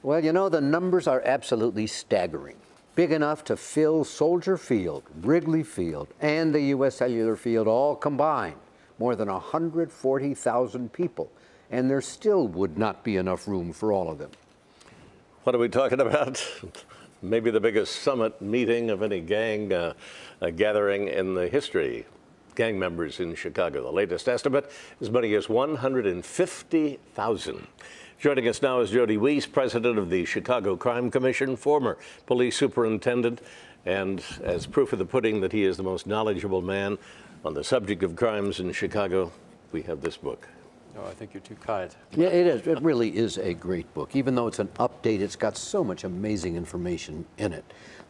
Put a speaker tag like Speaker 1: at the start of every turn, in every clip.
Speaker 1: Well, you know, the numbers are absolutely staggering. Big enough to fill Soldier Field, Wrigley Field, and the U.S. Cellular Field all combined. More than 140,000 people. And there still would not be enough room for all of them.
Speaker 2: What are we talking about? Maybe the biggest summit meeting of any gang gathering in the history. Gang members in Chicago. The latest estimate, as many as 150,000. Joining us now is Jody Weiss, president of the Chicago Crime Commission, former police superintendent, and as proof of the pudding that he is the most knowledgeable man on the subject of crimes in Chicago, we have this book.
Speaker 3: Oh, I think you're too kind.
Speaker 1: Yeah, it is. It really is a great book. Even though it's an update, it's got so much amazing information in it.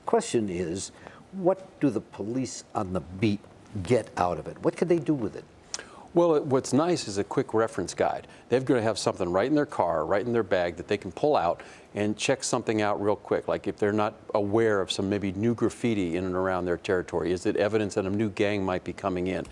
Speaker 1: Question is, what do the police on the beat get out of it? What can they do with it?
Speaker 3: Well, what's nice is a quick reference guide. They're going to have something right in their car, right in their bag that they can pull out and check something out real quick. Like if they're not aware of some maybe new graffiti in and around their territory, is it evidence that a new gang might be coming in?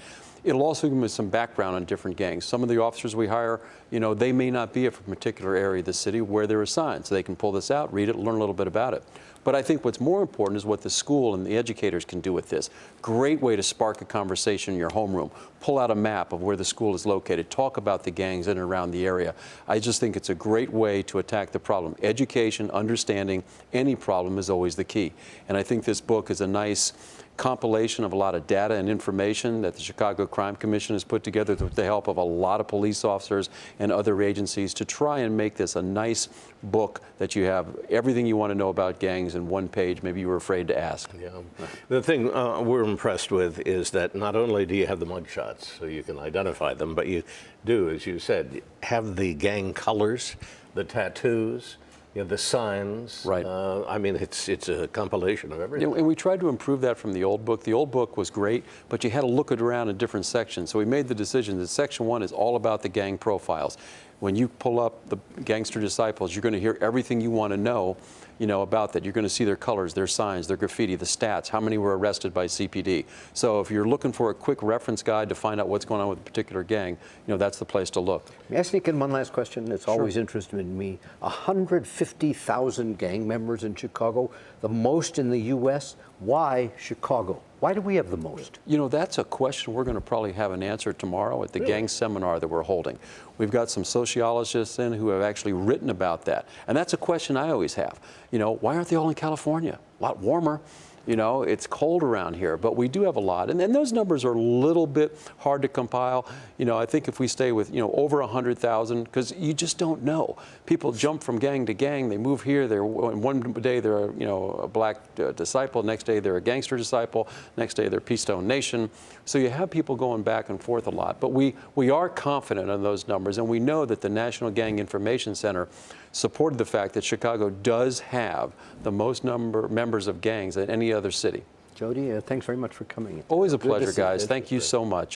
Speaker 3: It'll also give them some background on different gangs. Some of the officers we hire, you know, they may not be from a particular area of the city where they're assigned. So they can pull this out, read it, learn a little bit about it. But I think what's more important is what the school and the educators can do with this. Great way to spark a conversation in your homeroom. Pull out a map of where the school is located. Talk about the gangs in and around the area. I just think it's a great way to attack the problem. Education, understanding any problem is always the key. And I think this book is a nice compilation of a lot of data and information that the Chicago Crime Commission has put together with the help of a lot of police officers and other agencies to try and make this a nice book that you have everything you want to know about gangs in one page. Maybe you were afraid to ask.
Speaker 2: Yeah. The thing we're impressed with is that not only do you have the mugshots so you can identify them, but you do, as you said, have the gang colors, the tattoos, you know, the signs.
Speaker 3: Right.
Speaker 2: I mean, it's a compilation of everything.
Speaker 3: And we tried to improve that from the old book. The old book was great, but you had to look it around in different sections. So we made the decision that section 1 is all about the gang profiles. When you pull up the Gangster Disciples, you're going to hear everything you want to know, about that. You're going to see their colors, their signs, their graffiti, the stats, how many were arrested by CPD. So if you're looking for a quick reference guide to find out what's going on with a particular gang, that's the place to look.
Speaker 1: May I sneak in one last question? It's always interested in me. 150,000 gang members in Chicago, the most in the U.S. Why Chicago? Why do we have the most?
Speaker 3: That's a question we're going to probably have an answer tomorrow at the gang seminar that we're holding. We've got some sociologists in who have actually written about that. And that's a question I always have. Why aren't they all in California? A lot warmer. It's cold around here, but we do have a lot. And those numbers are a little bit hard to compile. I think if we stay with, over 100,000, because you just don't know. People jump from gang to gang. They move here. One day they're, a black disciple. Next day they're a gangster disciple. Next day they're Peastone Nation. So you have people going back and forth a lot. But we are confident in those numbers, and we know that the National Gang Information Center supported the fact that Chicago does have the most members of gangs than any other city.
Speaker 1: Jody, thanks very much for coming.
Speaker 3: Always a pleasure, guys. Thank you so much.